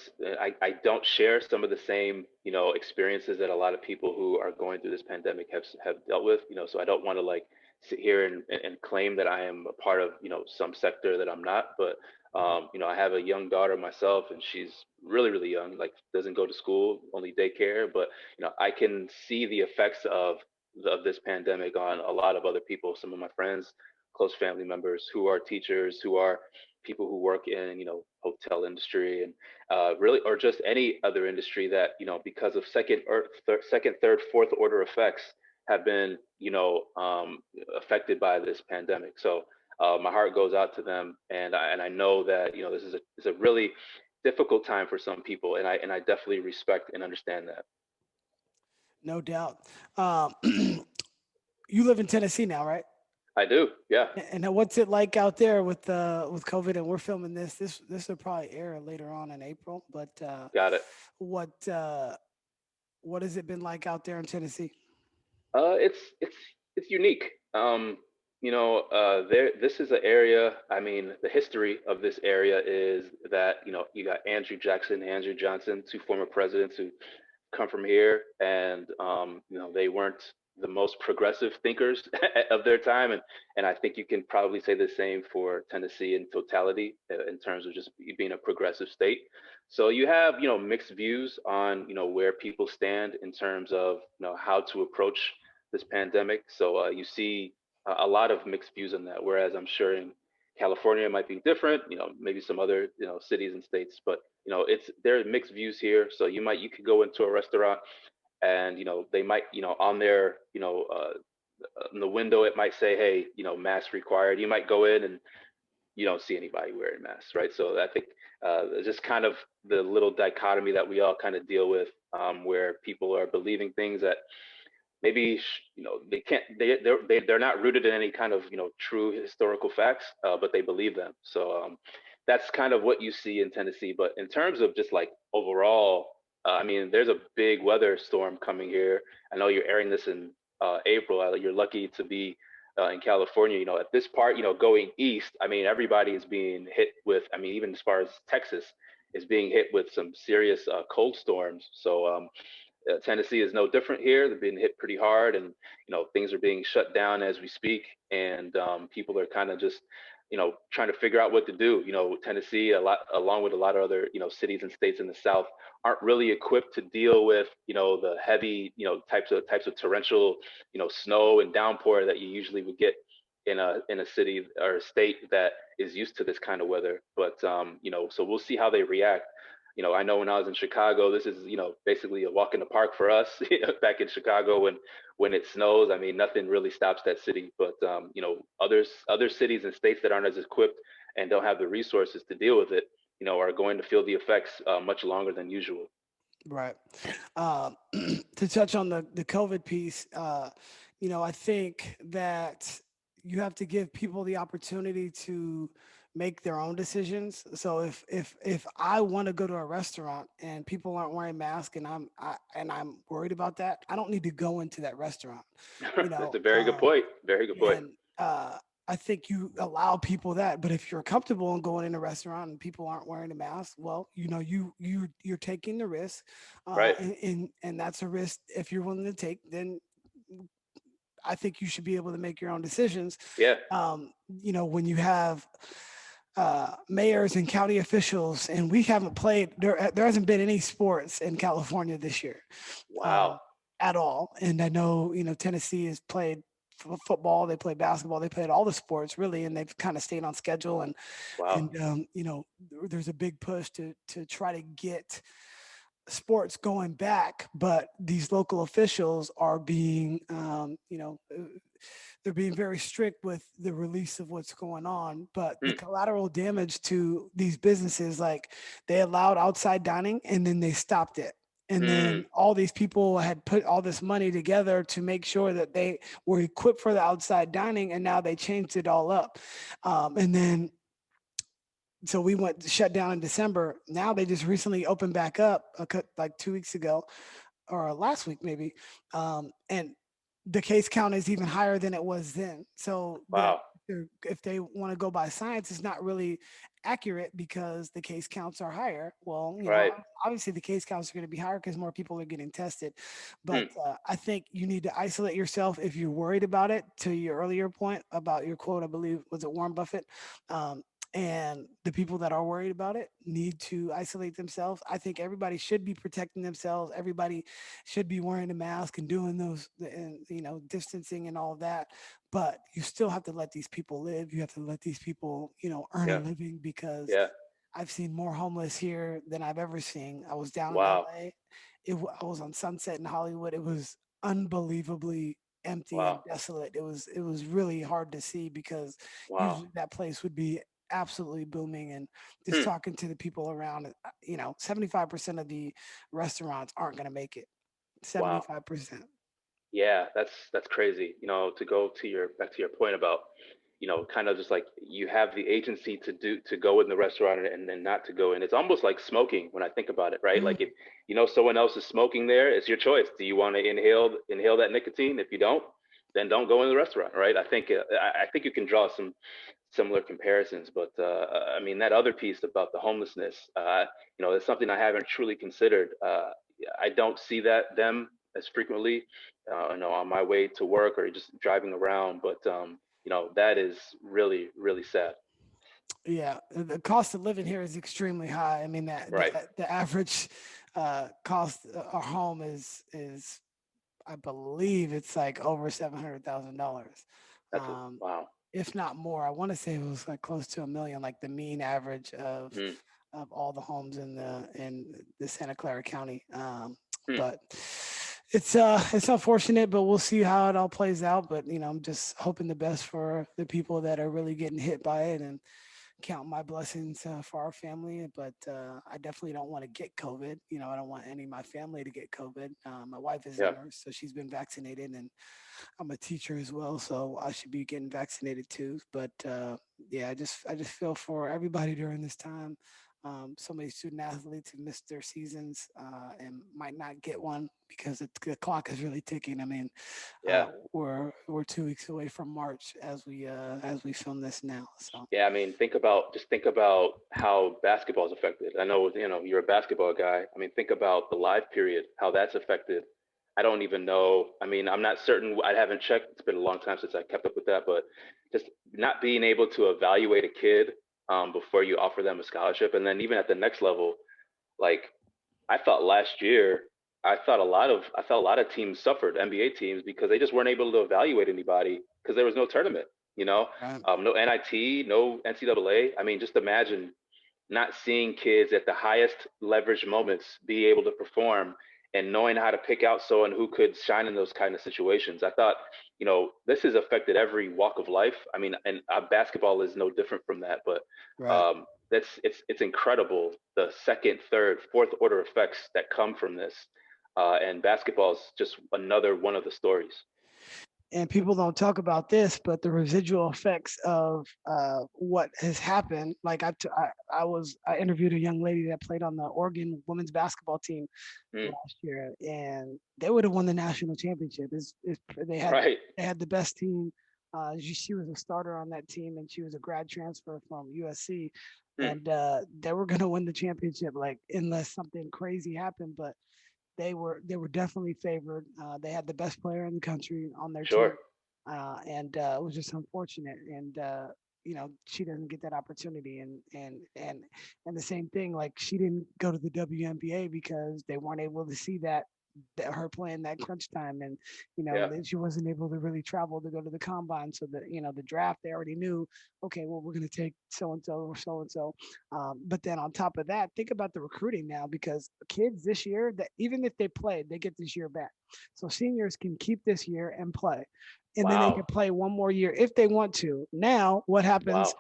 I don't share some of the same, experiences that a lot of people who are going through this pandemic have dealt with, so I don't want to like sit here and claim that I am a part of, some sector that I'm not, but, I have a young daughter myself and she's really, really young, like doesn't go to school, only daycare, but, I can see the effects of this pandemic on a lot of other people, some of my friends, close family members who are teachers, who are people who work in hotel industry and really or just any other industry that because of second, third, fourth order effects have been affected by this pandemic. So my heart goes out to them, and I know that this is a really difficult time for some people, and I definitely respect and understand that. No doubt. Um, you live in Tennessee now, right? I do, yeah. And what's it like out there with COVID? And we're filming this. This will probably air later on in April. But Got it. what uh, what has it been like out there in Tennessee? It's unique. There this is an area. I mean, the history of this area is that you got Andrew Jackson, Andrew Johnson, two former presidents who come from here, and they weren't the most progressive thinkers of their time, and I think you can probably say the same for Tennessee in totality in terms of just being a progressive state. So you have mixed views on where people stand in terms of how to approach this pandemic. So you see a lot of mixed views on that. Whereas I'm sure in California it might be different. Maybe some other cities and states, but it's there are mixed views here. So you could go into a restaurant and they might on their in the window it might say, hey, mask required. You might go in and you don't see anybody wearing masks, right? So I think just kind of the little dichotomy that we all kind of deal with, where people are believing things that maybe they can't they're not rooted in any kind of true historical facts, but they believe them. So that's kind of what you see in Tennessee. But in terms of just like overall, I mean, there's a big weather storm coming here. I know you're airing this in April. You're lucky to be in California. At this part, going east, I mean, everybody is being hit with, I mean, even as far as Texas is being hit with some serious cold storms. So Tennessee is no different here. They're being hit pretty hard, and things are being shut down as we speak, and people are kind of just trying to figure out what to do. Tennessee, a lot along with a lot of other cities and states in the South, aren't really equipped to deal with the heavy types of torrential snow and downpour that you usually would get in a city or a state that is used to this kind of weather. But so we'll see how they react. I know when I was in Chicago, this is, basically a walk in the park for us back in Chicago when it snows. I mean, nothing really stops that city, but, other cities and states that aren't as equipped and don't have the resources to deal with it, are going to feel the effects much longer than usual. Right. Uh, to touch on the COVID piece, I think that you have to give people the opportunity to make their own decisions. So if I want to go to a restaurant and people aren't wearing masks and I'm worried about that, I don't need to go into that restaurant. You That's know, a very good point. Very good point. and I think you allow people that. But if you're comfortable in going in a restaurant and people aren't wearing a mask, well, you're taking the risk, Right. and that's a risk. If you're willing to take, then I think you should be able to make your own decisions. Yeah. When you have mayors and county officials, and we haven't played there. There hasn't been any sports in California this year, Wow. um, at all. And I know Tennessee has played football, they played basketball, they played all the sports really, and they've kind of stayed on schedule. And Wow. and there's a big push to try to get sports going back, but these local officials are being, they're being very strict with the release of what's going on. But the Mm, collateral damage to these businesses, like they allowed outside dining and then they stopped it. And mm, then all these people had put all this money together to make sure that they were equipped for the outside dining, and now they changed it all up. And then so we went shut down in December. Now they just recently opened back up like 2 weeks ago or last week maybe, and the case count is even higher than it was then. So Wow. if they want to go by science, it's not really accurate because the case counts are higher. Well, Right. obviously the case counts are going to be higher because more people are getting tested. But Hmm. I think you need to isolate yourself if you're worried about it. To your earlier point about your quote, I believe was it Warren Buffett. Um, and the people that are worried about it need to isolate themselves. I think everybody should be protecting themselves. Everybody should be wearing a mask and doing those, and distancing and all of that. But you still have to let these people live. You have to let these people, earn a Yeah. living because Yeah. I've seen more homeless here than I've ever seen. I was down in Wow. LA. I was on Sunset in Hollywood. It was unbelievably empty and Wow. desolate. It was really hard to see because Wow. usually that place would be absolutely booming. And just Hmm. talking to the people around it, 75% of the restaurants aren't going to make it. Wow. 75%. Yeah, that's crazy. To go to your back to your point about, kind of just like you have the agency to go in the restaurant and then not to go in. It's almost like smoking when I think about it, right? Like if Mm, someone else is smoking there, it's your choice. Do you want to inhale that nicotine? If you don't, then don't go in the restaurant, right? I think you can draw some similar comparisons, but I mean that other piece about the homelessness, it's something I haven't truly considered. I don't see them as frequently, on my way to work or just driving around. But that is really, really sad. yeah, the cost of living here is extremely high. I mean, that Right. the average cost a home is I believe it's like over $700,000, um, Wow. if not more. I want to say it was like close to a million, like the mean average Hmm. of all the homes in the Santa Clara County. Hmm. But it's unfortunate, but we'll see how it all plays out. But I'm just hoping the best for the people that are really getting hit by it, and count my blessings for our family. But I definitely don't want to get COVID. I don't want any of my family to get COVID. My wife is a Yeah. nurse, so she's been vaccinated, and I'm a teacher as well, so I should be getting vaccinated too. But yeah, I just feel for everybody during this time. So many student athletes have missed their seasons and might not get one because the clock is really ticking. I mean, Yeah. we're 2 weeks away from March as we film this now. So Yeah, I mean, think about how basketball is affected. I know, you're a basketball guy. I mean, think about the live period, how that's affected. I don't even know. I mean, I'm not certain. I haven't checked. It's been a long time since I kept up with that, but just not being able to evaluate a kid before you offer them a scholarship, and then even at the next level, like I thought last year, I felt a lot of teams suffered, NBA teams, because they just weren't able to evaluate anybody because there was no tournament, right. no NIT, no NCAA. I mean, just imagine not seeing kids at the highest leverage moments be able to perform and knowing how to pick out someone who could shine in those kind of situations. I thought, this has affected every walk of life. I mean, and basketball is no different from that. But Right. it's incredible the second, third, fourth order effects that come from this. And basketball is just another one of the stories. And people don't talk about this, but the residual effects of what has happened. Like I interviewed a young lady that played on the Oregon women's basketball team Mm, last year, and they would have won the national championship. They had right. they had the best team. She was a starter on that team, and she was a grad transfer from USC, Mm, and they were going to win the championship, like unless something crazy happened. But they were definitely favored. They had the best player in the country on their sure. team, and it was just unfortunate. And she doesn't get that opportunity. And the same thing, like she didn't go to the WNBA because they weren't able to see that her playing that crunch time, and Yeah. then she wasn't able to really travel to go to the combine. So the draft, they already knew, okay, well, we're going to take so and so or so and so. But then on top of that, think about the recruiting now, because kids this year, that even if they played, they get this year back. So seniors can keep this year and play, and then they can Wow. play one more year if they want to. Now, what happens? Wow.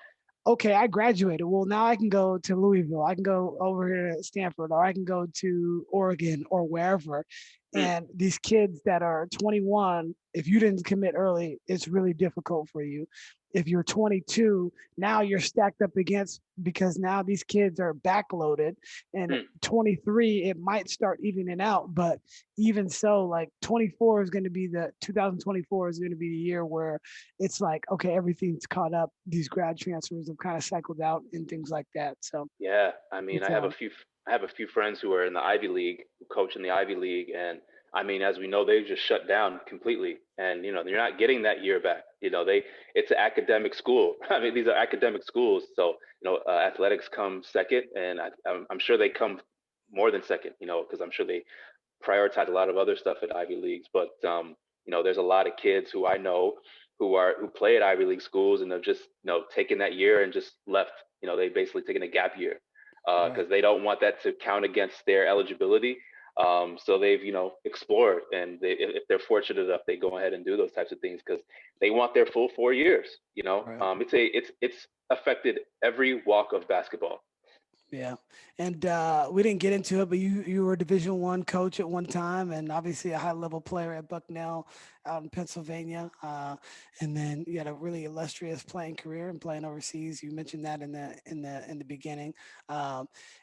Okay, I graduated. Well, now I can go to Louisville. I can go over here to Stanford, or I can go to Oregon or wherever. And these kids that are 21, if you didn't commit early, it's really difficult for you. If you're 22, now you're stacked up against, because now these kids are backloaded, and 23, it might start evening out. But even so, like 24 is going to be 2024 is going to be the year where it's like, okay, everything's caught up. These grad transfers have kind of cycled out and things like that. So yeah, I mean, I have a few friends who are in the Ivy League, who coach in the Ivy League, and I mean, as we know, they've just shut down completely, and you know, they're not getting that year back. You know, it's an academic school. I mean, these are academic schools, so you know, athletics come second, and I'm sure they come more than second. You know, because I'm sure they prioritize a lot of other stuff at Ivy Leagues. But you know, there's a lot of kids who I know who play at Ivy League schools, and they've just taken that year and just left. You know, they basically taken a gap year because they don't want that to count against their eligibility. So they've explored, and if they're fortunate enough, they go ahead and do those types of things because they want their full 4 years. It's affected every walk of basketball. Yeah, and we didn't get into it, but you were a Division I coach at one time, and obviously a high level player at Bucknell out in Pennsylvania. And then you had a really illustrious playing career and playing overseas. You mentioned that in the beginning.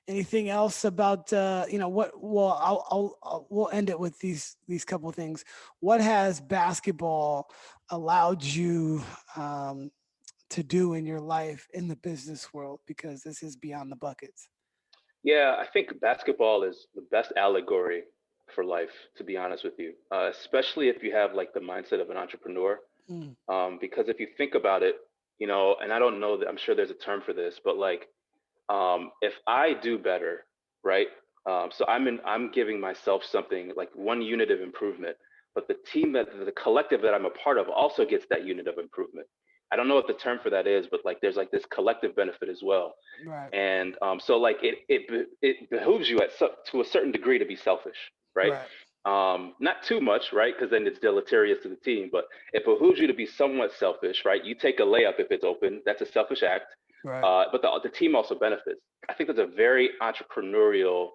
Anything else about what? Well, we'll end it with these couple of things. What has basketball allowed you to do in your life in the business world, because this is beyond the buckets? Yeah, I think basketball is the best allegory for life, to be honest with you, especially if you have like the mindset of an entrepreneur. Mm. Because if you think about it, and I don't know that, I'm sure there's a term for this, but like, if I do better, right? So I'm giving myself something like one unit of improvement, but the collective that I'm a part of also gets that unit of improvement. I don't know what the term for that is, but like there's like this collective benefit as well. Right. And so like it behooves you to a certain degree to be selfish, right? Right. Not too much, right? Because then it's deleterious to the team, but it behooves you to be somewhat selfish, right? You take a layup if it's open, that's a selfish act. Right. But the team also benefits. I think that's a very entrepreneurial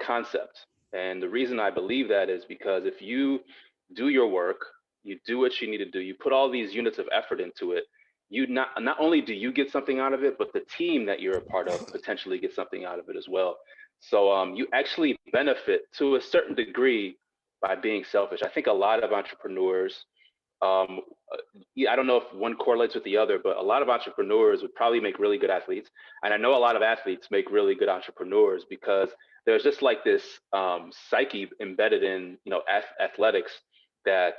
concept. And the reason I believe that is because if you do your work, you do what you need to do, you put all these units of effort into it, you not only do you get something out of it, but the team that you're a part of potentially gets something out of it as well. So you actually benefit to a certain degree by being selfish. I think a lot of entrepreneurs, um, I don't know if one correlates with the other, but a lot of entrepreneurs would probably make really good athletes. And I know a lot of athletes make really good entrepreneurs because there's just like this psyche embedded in, athletics that,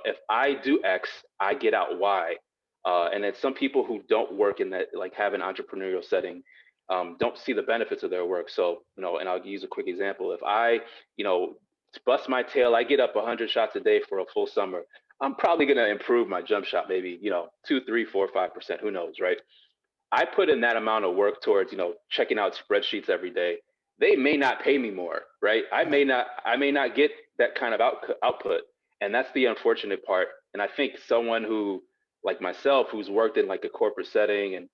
if I do X, I get out Y. And then some people who don't work in that, like have an entrepreneurial setting, don't see the benefits of their work. So, and I'll use a quick example. If I, bust my tail, I get up 100 shots a day for a full summer, I'm probably going to improve my jump shot, maybe, 2, 3, 4, 5%, who knows, right? I put in that amount of work towards, checking out spreadsheets every day. They may not pay me more, right? I may not get that kind of output. And that's the unfortunate part. And I think someone who, like myself, who's worked in like a corporate setting and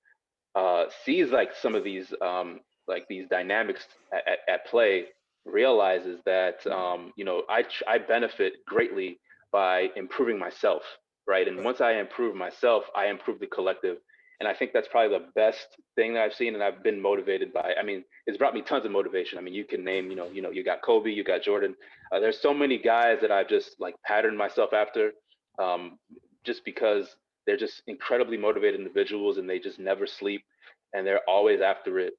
sees like some of these these dynamics at play, realizes that I benefit greatly by improving myself, right? And once I improve myself, I improve the collective. And I think that's probably the best thing that I've seen, and I've been motivated by. I mean, it's brought me tons of motivation. I mean, you can name, you got Kobe, you got Jordan. There's so many guys that I've just like patterned myself after, just because they're just incredibly motivated individuals, and they just never sleep, and they're always after it.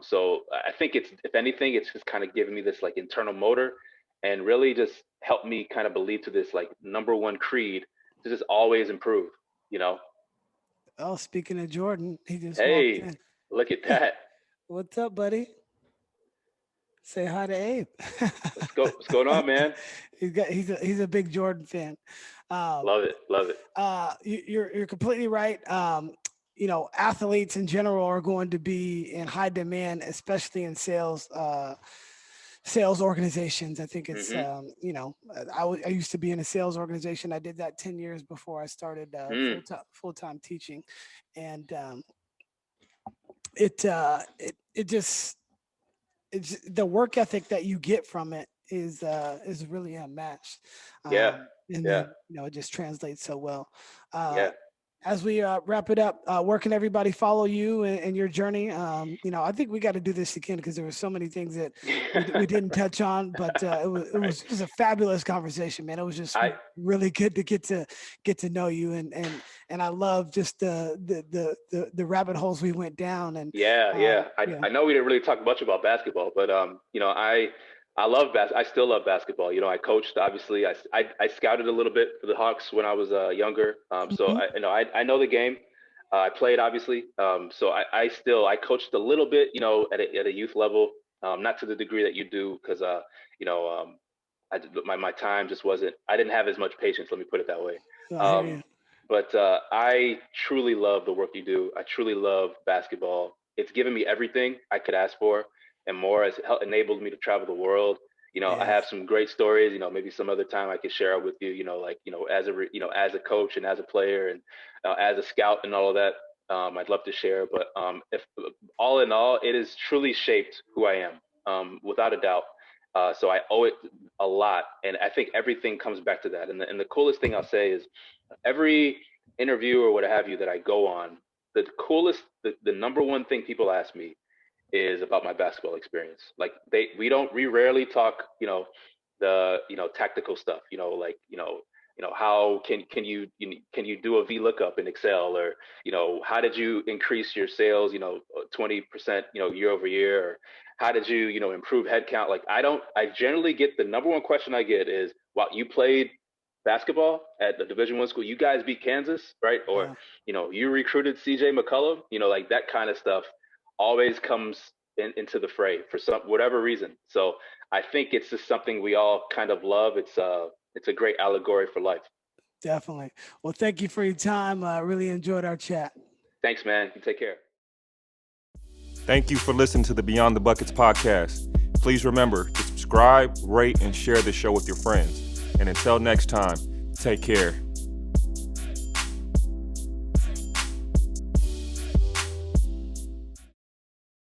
So I think if anything, it's just kind of giving me this like internal motor, and really just helped me kind of believe to this like number one creed to just always improve. Oh, speaking of Jordan, he just walked Hey, in. look at that. What's up, buddy? Say hi to Abe. Let's go. What's going on, man? He's a big Jordan fan. Love it. Love it. You're completely right. Athletes in general are going to be in high demand, especially in sales organizations. I think it's, I used to be in a sales organization. I did that 10 years before I started full-time teaching. And it's the work ethic that you get from it is really unmatched. Yeah. And Yeah. then, it just translates so well. Yeah. As we wrap it up, where can everybody follow you and your journey? I think we got to do this again because there were so many things that we didn't touch on, but it was just a fabulous conversation, man. It was just I really good to get to know you, and I love just the rabbit holes we went down. And yeah. I know we didn't really talk much about basketball, but I love I still love basketball. I coached, obviously. I scouted a little bit for the Hawks when I was younger. So Mhm. I know the game. I played, obviously. So I coached a little bit, at a youth level, not to the degree that you do, because my time just wasn't. I didn't have as much patience. Let me put it that way. I hear Um, you. but I truly love the work you do. I truly love basketball. It's given me everything I could ask for and more. It's enabled me to travel the world. I have Yes. some great stories. Maybe some other time I could share with you. As a coach and as a player and as a scout and all of that. I'd love to share. But if all in all, it has truly shaped who I am, without a doubt. So I owe it a lot, and I think everything comes back to that. And the coolest thing I'll say is every interview or what have you that I go on, the number one thing people ask me is about my basketball experience. Like we rarely talk, the tactical stuff. How can you do a VLOOKUP in Excel, or how did you increase your sales 20% year over year, or how did you improve headcount? Like I generally get the number one question I get is, wow, you played basketball at the Division I school, you guys beat Kansas, right? Or Wow. you recruited CJ McCollum, like that kind of stuff always comes into the fray for whatever reason. So I think it's just something we all kind of love. It's a great allegory for life. Definitely. Well, thank you for your time. I really enjoyed our chat. Thanks, man. You take care. Thank you for listening to the Beyond the Buckets podcast. Please remember to subscribe, rate, and share the show with your friends. And until next time, take care.